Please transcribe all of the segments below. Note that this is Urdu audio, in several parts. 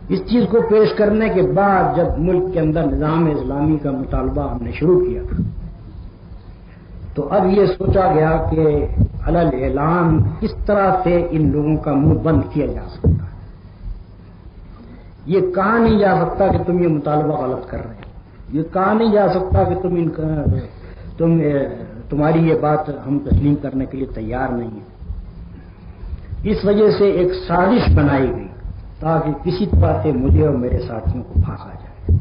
اس چیز کو پیش کرنے کے بعد جب ملک کے اندر نظام اسلامی کا مطالبہ ہم نے شروع کیا تو اب یہ سوچا گیا کہ علل اعلان کس طرح سے ان لوگوں کا منہ بند کیا جا سکتا ہے. یہ کہا نہیں جا سکتا کہ تم یہ مطالبہ غلط کر رہے ہو، یہ کہا نہیں جا سکتا کہ تمہاری یہ بات ہم تسلیم کرنے کے لیے تیار نہیں ہیں. اس وجہ سے ایک سازش بنائی گئی تاکہ کسی طرح سے مجھے اور میرے ساتھیوں کو پھانسا جائے.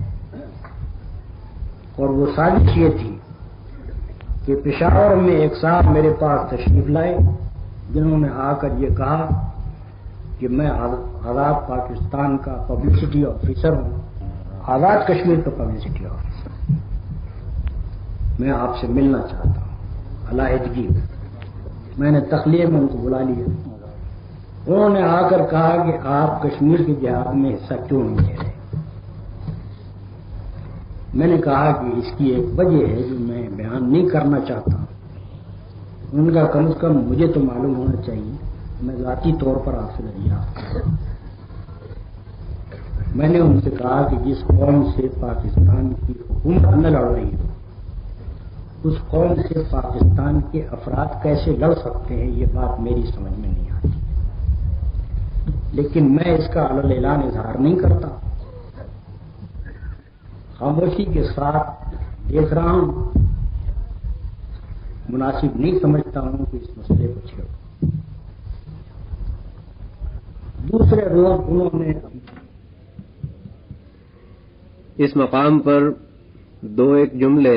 اور وہ سازش یہ تھی کہ پشاور میں ایک صاحب میرے پاس تشریف لائے جنہوں نے آ کر یہ کہا کہ میں آزاد پاکستان کا پبلسٹی آفیسر ہوں، آزاد کشمیر کا پبلسٹی آفیسر، میں آپ سے ملنا چاہتا ہوں علیحدگی. میں نے تخلیے میں ان کو بلا لیا. انہوں نے آ کر کہا کہ آپ کشمیر کے جہاد میں حصہ کیوں نہیں لے رہے. میں نے کہا کہ اس کی ایک وجہ ہے جو میں بیان نہیں کرنا چاہتا. ان کا کم از کم مجھے تو معلوم ہونا چاہیے، میں ذاتی طور پر آپ سے دریافت کروں. میں نے ان سے کہا کہ جس قوم سے پاکستان کی حکومت نہ لڑ رہی ہو اس قوم سے پاکستان کے افراد کیسے لڑ سکتے ہیں، یہ بات میری سمجھ میں نہیں آتی. لیکن میں اس کا علل اعلان اظہار نہیں کرتا، خاموشی کے ساتھ دیکھ رہا ہوں. مناسب نہیں سمجھتا ہوں کہ اس مسئلے کو چھیڑوں. دوسرے روز انہوں نے اس مقام پر دو ایک جملے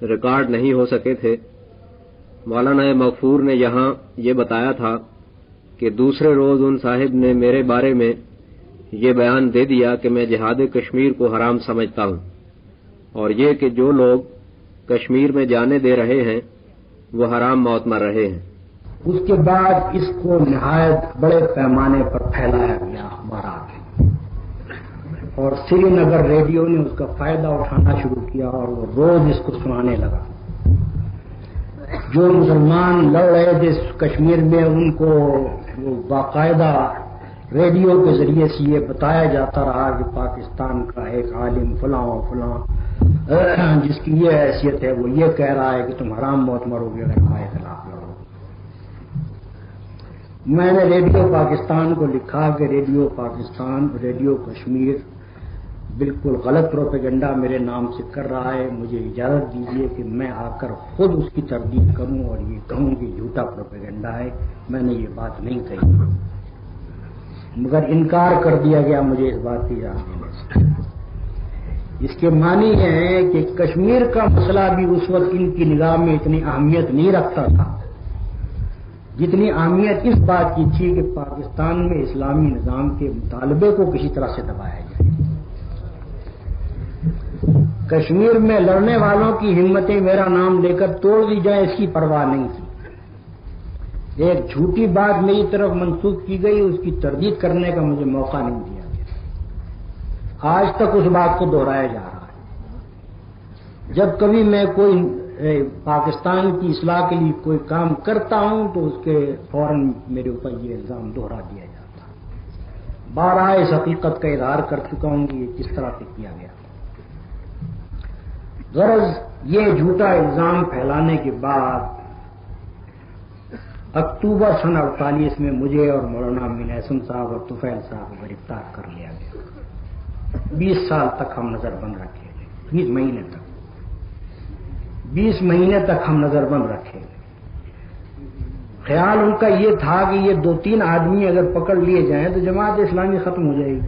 ریکارڈ نہیں ہو سکے تھے. مولانا مغفور نے یہاں یہ بتایا تھا کہ دوسرے روز ان صاحب نے میرے بارے میں یہ بیان دے دیا کہ میں جہاد کشمیر کو حرام سمجھتا ہوں، اور یہ کہ جو لوگ کشمیر میں جانے دے رہے ہیں وہ حرام موت مر رہے ہیں. اس کے بعد اس کو نہایت بڑے پیمانے پر پھیلایا گیا اخبارات اور سری نگر ریڈیو نے اس کا فائدہ اٹھانا شروع کیا اور وہ روز اس کو سنانے لگا. جو مسلمان لڑ رہے تھے کشمیر میں ان کو وہ باقاعدہ ریڈیو کے ذریعے سے یہ بتایا جاتا رہا کہ پاکستان کا ایک عالم فلاں و فلاں جس کی یہ حیثیت ہے وہ یہ کہہ رہا ہے کہ تم حرام موت مرو گے اگر ہمارے خلاف لڑو. میں نے ریڈیو پاکستان کو لکھا کہ ریڈیو پاکستان ریڈیو کشمیر بالکل غلط پروپیگنڈا میرے نام سے کر رہا ہے. مجھے اجازت دیجیے کہ میں آ کر خود اس کی تردید کروں اور یہ کہوں کہ جھوٹا پروپیگنڈا ہے، میں نے یہ بات نہیں کہی. مگر انکار کر دیا گیا مجھے اس بات کی اجازت دینے سے. اس کے معنی یہ ہے کہ کشمیر کا مسئلہ بھی اس وقت ان کی نگاہ میں اتنی اہمیت نہیں رکھتا تھا جتنی اہمیت اس بات کی تھی کہ پاکستان میں اسلامی نظام کے مطالبے کو کسی طرح سے دبایا جائے. کشمیر میں لڑنے والوں کی ہمتیں میرا نام لے کر توڑ دی جائیں اس کی پرواہ نہیں تھی. ایک جھوٹی بات میری طرف منسوخ کی گئی، اس کی تردید کرنے کا مجھے موقع نہیں دیا گیا. آج تک اس بات کو دہرایا جا رہا ہے. جب کبھی میں کوئی پاکستان کی اصلاح کے لیے کوئی کام کرتا ہوں تو اس کے فوراً میرے اوپر یہ الزام دوہرا دیا جاتا ہے. بارہا اس حقیقت کا اظہار کر چکا ہوں کہ یہ کس طرح سے کیا گیا. غرض یہ جھوٹا الزام پھیلانے کے بعد اکتوبر سن 48 میں مجھے اور مولانا امین احسن صاحب اور طفیل صاحب کو گرفتار کر لیا گیا. 20 سال تک ہم نظر بند رکھے گئے. 20 مہینے تک ہم نظر بند رکھے گئے. خیال ان کا یہ تھا کہ یہ 2-3 آدمی اگر پکڑ لیے جائیں تو جماعت اسلامی ختم ہو جائے گی.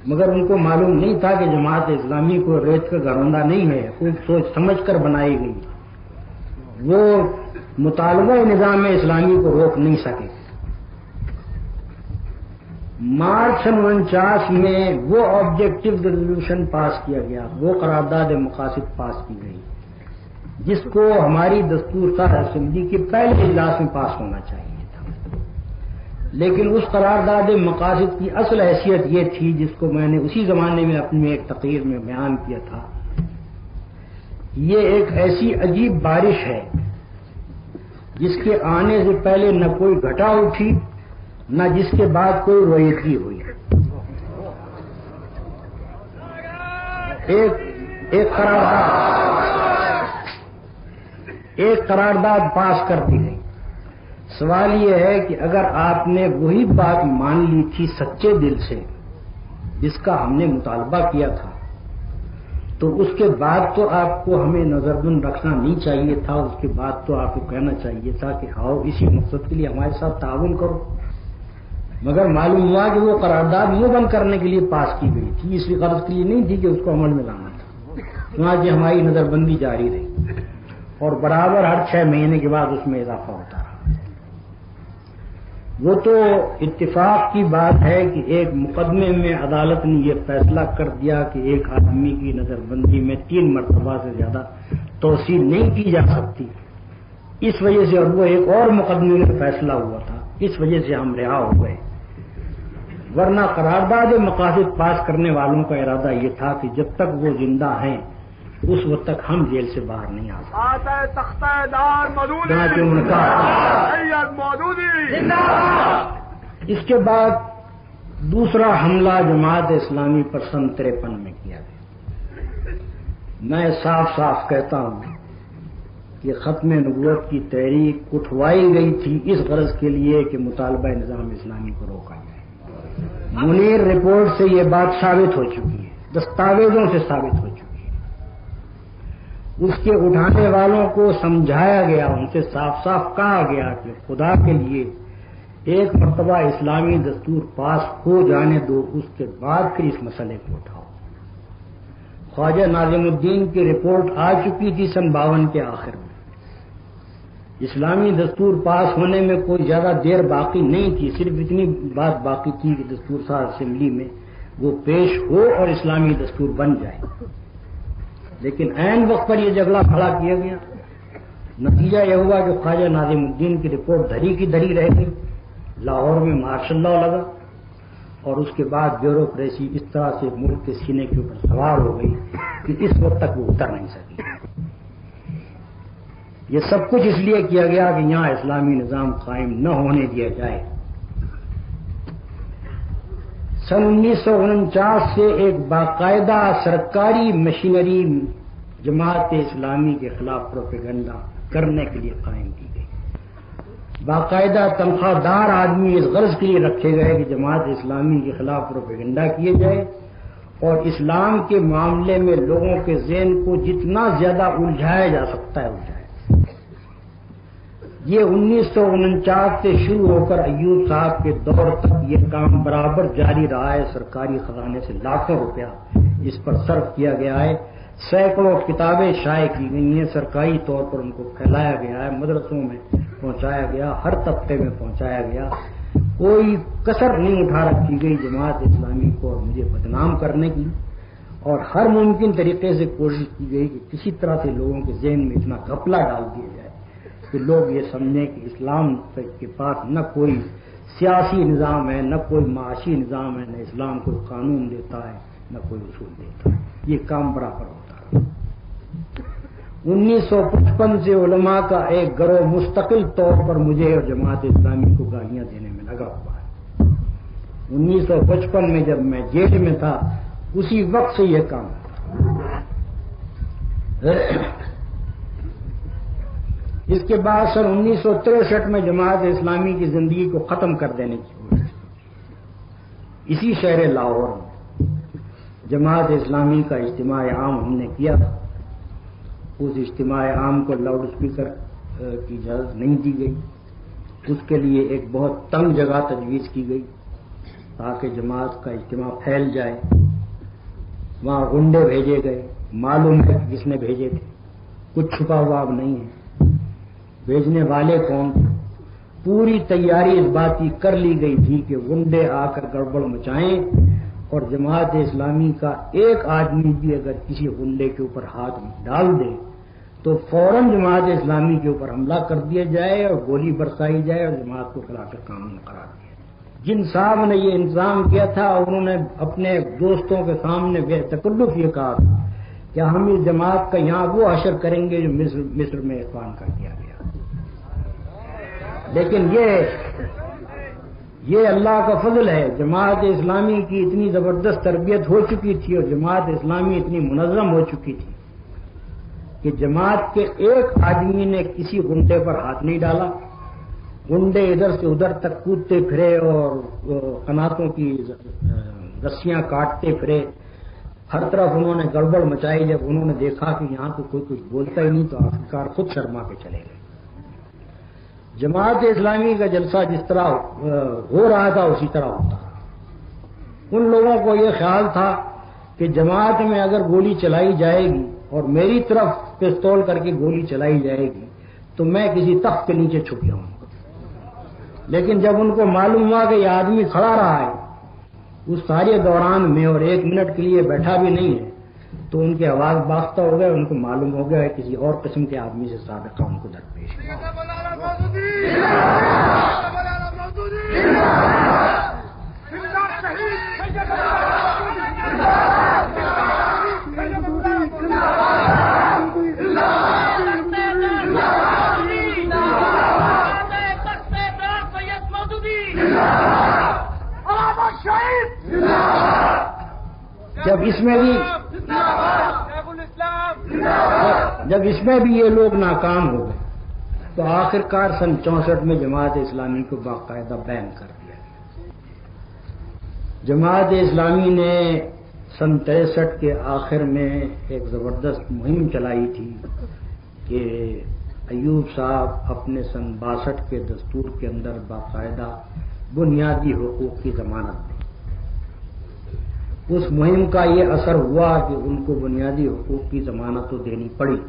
مگر ان کو معلوم نہیں تھا کہ جماعت اسلامی کو ریت کا گھروندہ نہیں ہے، خوب سوچ سمجھ کر بنائی گئی. وہ مطالبہ نظام اسلامی کو روک نہیں سکے. مارچ 49 میں وہ آبجیکٹو ریزولوشن پاس کیا گیا، وہ قرارداد مقاصد پاس کی گئی جس کو ہماری دستور ساز اسمبلی کے پہلے اجلاس میں پاس ہونا چاہیے تھا. لیکن اس قرارداد مقاصد کی اصل حیثیت یہ تھی جس کو میں نے اسی زمانے میں اپنی ایک تقریر میں بیان کیا تھا. یہ ایک ایسی عجیب بارش ہے جس کے آنے سے پہلے نہ کوئی گھٹا اٹھی نہ جس کے بعد کوئی رویتی ہوئی. ایک قرارداد پاس کر دی گئی. سوال یہ ہے کہ اگر آپ نے وہی بات مان لی تھی سچے دل سے جس کا ہم نے مطالبہ کیا تھا، تو اس کے بعد تو آپ کو ہمیں نظر بند رکھنا نہیں چاہیے تھا. اس کے بعد تو آپ کو کہنا چاہیے تھا کہ آؤ اسی مقصد کے لیے ہمارے ساتھ تعاون کرو. مگر معلوم ہوا کہ وہ قرارداد منہ بند کرنے کے لیے پاس کی گئی تھی، اس غرض کے لیے نہیں تھی کہ اس کو عمل میں لانا تھا. چنانچہ ہماری نظر بندی جاری رہی اور برابر ہر 6 مہینے کے بعد اس میں اضافہ ہوتا رہا. وہ تو اتفاق کی بات ہے کہ ایک مقدمے میں عدالت نے یہ فیصلہ کر دیا کہ ایک آدمی کی نظر بندی میں 3 مرتبہ سے زیادہ توسیع نہیں کی جا سکتی. اس وجہ سے، اور وہ ایک اور مقدمے میں فیصلہ ہوا تھا، اس وجہ سے ہم رہا ہو گئے. ورنہ قرارداد مقاصد پاس کرنے والوں کا ارادہ یہ تھا کہ جب تک وہ زندہ ہیں اس وقت تک ہم جیل سے باہر نہیں آ سکتے. اس کے بعد دوسرا حملہ جماعت اسلامی پر سن 53 میں کیا گیا. میں صاف صاف کہتا ہوں کہ ختم نبوت کی تحریک اٹھوائی گئی تھی اس غرض کے لیے کہ مطالبہ نظام اسلامی کو روکا جائے. منیر رپورٹ سے یہ بات ثابت ہو چکی ہے، دستاویزوں سے ثابت ہو چکی ہے. اس کے اٹھانے والوں کو سمجھایا گیا، ان سے صاف صاف کہا گیا کہ خدا کے لیے ایک مرتبہ اسلامی دستور پاس ہو جانے دو، اس کے بعد پھر اس مسئلے کو اٹھاؤ. خواجہ ناظم الدین کی رپورٹ آ چکی تھی سن 52 کے آخر میں. اسلامی دستور پاس ہونے میں کوئی زیادہ دیر باقی نہیں تھی، صرف اتنی بات باقی تھی کہ دستور ساز اسمبلی میں وہ پیش ہو اور اسلامی دستور بن جائے. لیکن عین وقت پر یہ جھگڑا کھڑا کیا گیا. نتیجہ یہ ہوا کہ خواجہ ناظم الدین کی رپورٹ دھری کی دھری رہ گئی. لاہور میں مارشل لا لگا اور اس کے بعد بیوروکریسی اس طرح سے ملک کے سینے کے اوپر سوار ہو گئی کہ اس وقت تک وہ اتر نہیں سکی. یہ سب کچھ اس لیے کیا گیا کہ یہاں اسلامی نظام قائم نہ ہونے دیا جائے. سن 1949 سے ایک باقاعدہ سرکاری مشینری جماعت اسلامی کے خلاف پروپیگنڈا کرنے کے لیے قائم کی گئی. باقاعدہ تنخواہ دار آدمی اس غرض کے لیے رکھے گئے کہ جماعت اسلامی کے خلاف پروپیگنڈا کیے جائے اور اسلام کے معاملے میں لوگوں کے ذہن کو جتنا زیادہ الجھایا جا سکتا ہے الجھایا. یہ 1949 سے شروع ہو کر ایوب صاحب کے دور تک یہ کام برابر جاری رہا ہے. سرکاری خزانے سے لاکھوں روپیہ اس پر صرف کیا گیا ہے. سینکڑوں کتابیں شائع کی گئی ہیں، سرکاری طور پر ان کو پھیلایا گیا ہے، مدرسوں میں پہنچایا گیا، ہر طبقے میں پہنچایا گیا. کوئی کسر نہیں اٹھا رکھی گئی جماعت اسلامی کو اور مجھے بدنام کرنے کی، اور ہر ممکن طریقے سے کوشش کی گئی کہ کسی طرح سے لوگوں کے ذہن میں اتنا گھپلا ڈال دیا جائے کہ لوگ یہ سمجھیں کہ اسلام کے پاس نہ کوئی سیاسی نظام ہے، نہ کوئی معاشی نظام ہے، نہ اسلام کوئی قانون دیتا ہے، نہ کوئی اصول دیتا ہے. یہ کام برابر ہوتا ہے. 1955 سے علماء کا ایک گروہ مستقل طور پر مجھے اور جماعت اسلامی کو گالیاں دینے میں لگا ہوا ہے. 1955 میں جب میں جیل میں تھا اسی وقت سے یہ کام ہوتا. اس کے بعد سن 1963 میں جماعت اسلامی کی زندگی کو ختم کر دینے کی کوشش. اسی شہر لاہور میں جماعت اسلامی کا اجتماع عام ہم نے کیا. اس اجتماع عام کو لاؤڈ اسپیکر کی اجازت نہیں دی گئی. اس کے لیے ایک بہت تنگ جگہ تجویز کی گئی تاکہ جماعت کا اجتماع پھیل جائے. وہاں غنڈے بھیجے گئے، معلوم ہے کہ کس نے بھیجے تھے، کچھ چھپا ہوا اب نہیں ہے. بھیجنے والے کون؟ پوری تیاری اس بات کی کر لی گئی تھی کہ غنڈے آ کر گڑبڑ مچائیں اور جماعت اسلامی کا ایک آدمی بھی اگر کسی غنڈے کے اوپر ہاتھ ڈال دے تو فوراً جماعت اسلامی کے اوپر حملہ کر دیا جائے اور گولی برسائی جائے اور جماعت کو خلاف قانون قرار دیا. جن صاحب نے یہ انتظام کیا تھا انہوں نے اپنے دوستوں کے سامنے بے تکلف یہ کہا تھا کہ ہم اس جماعت کا یہاں وہ حشر کریں گے جو مصر میں اخوان کا کیا گیا. لیکن یہ اللہ کا فضل ہے، جماعت اسلامی کی اتنی زبردست تربیت ہو چکی تھی اور جماعت اسلامی اتنی منظم ہو چکی تھی کہ جماعت کے ایک آدمی نے کسی گنڈے پر ہاتھ نہیں ڈالا. گنڈے ادھر سے ادھر تک کودتے پھرے اور قناتوں کی رسیاں کاٹتے پھرے، ہر طرف انہوں نے گڑبڑ مچائی. جب انہوں نے دیکھا کہ یہاں تو کوئی کچھ بولتا ہی نہیں تو آخرکار خود شرما کے چلے گئے. جماعت اسلامی کا جلسہ جس طرح ہو رہا تھا اسی طرح ہوتا. ان لوگوں کو یہ خیال تھا کہ جماعت میں اگر گولی چلائی جائے گی اور میری طرف پستول کر کے گولی چلائی جائے گی تو میں کسی تخت کے نیچے چھپ جاؤں گا. لیکن جب ان کو معلوم ہوا کہ یہ آدمی کھڑا رہا ہے اس سارے دوران میں اور 1 منٹ کے لیے بیٹھا بھی نہیں ہے تو ان کے آواز باختہ ہو گئے. ان کو معلوم ہو گیا ہے کسی اور قسم کے آدمی سے سابقہ ان کو درپیش ہے. جب اس میں بھی یہ لوگ ناکام ہو گئے تو آخرکار سن 64 میں جماعت اسلامی کو باقاعدہ بین کر دیا گیا. جماعت اسلامی نے سن 63 کے آخر میں ایک زبردست مہم چلائی تھی کہ ایوب صاحب اپنے سن 62 کے دستور کے اندر باقاعدہ بنیادی حقوق کی ضمانت دیں. اس مہم کا یہ اثر ہوا کہ ان کو بنیادی حقوق کی ضمانت تو دینی پڑی،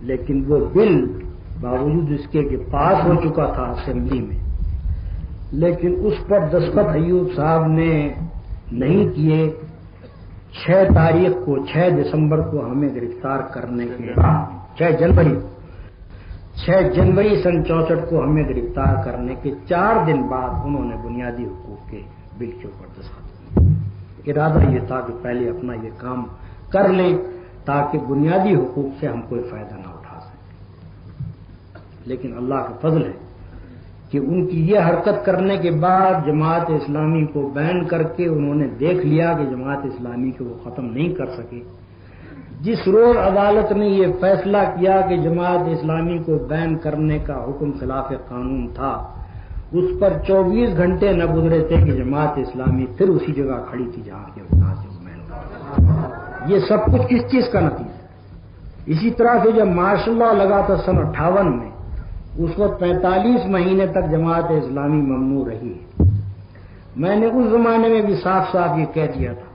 لیکن وہ بل باوجود اس کے کہ پاس ہو چکا تھا اسمبلی میں، لیکن اس پر دستخط ایوب صاحب نے نہیں کیے. 6 دسمبر کو ہمیں گرفتار کرنے کے 6 جنوری سن 64 کو ہمیں گرفتار کرنے کے 4 دن بعد انہوں نے بنیادی حقوق کے بل کے اوپر دستخط. ارادہ یہ تھا کہ پہلے اپنا یہ کام کر لیں تاکہ بنیادی حقوق سے ہم کوئی فائدہ نہ اٹھا سکیں. لیکن اللہ کا فضل ہے کہ ان کی یہ حرکت کرنے کے بعد جماعت اسلامی کو بین کر کے انہوں نے دیکھ لیا کہ جماعت اسلامی کو وہ ختم نہیں کر سکے. جس روز عدالت نے یہ فیصلہ کیا کہ جماعت اسلامی کو بین کرنے کا حکم خلاف قانون تھا، اس پر 24 گھنٹے نہ گزرے تھے کہ جماعت اسلامی پھر اسی جگہ کھڑی تھی جہاں سے بین ہوا. یہ سب کچھ کس چیز کا نتیجہ ہے؟ اسی طرح سے جب مارشل لا لگا تھا سن 58 میں، اس وقت 45 مہینے تک جماعت اسلامی ممنوع رہی. میں نے اس زمانے میں بھی صاف صاف یہ کہہ دیا تھا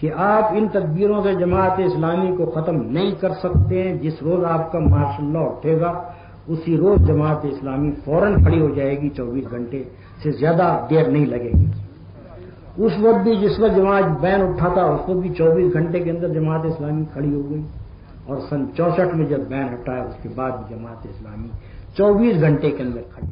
کہ آپ ان تدبیروں سے جماعت اسلامی کو ختم نہیں کر سکتے ہیں. جس روز آپ کا مارشل لا اٹھے گا اسی روز جماعت اسلامی فوراً کھڑی ہو جائے گی. 24 گھنٹے سے زیادہ دیر نہیں لگے گی. اس وقت بھی جس وقت جماعت بین اٹھا تھا اس وقت بھی 24 گھنٹے کے اندر جماعت اسلامی کھڑی ہو گئی، اور سن 64 میں جب بین ہٹایا اس کے بعد بھی جماعت اسلامی 24 گھنٹے کے اندر کھڑی.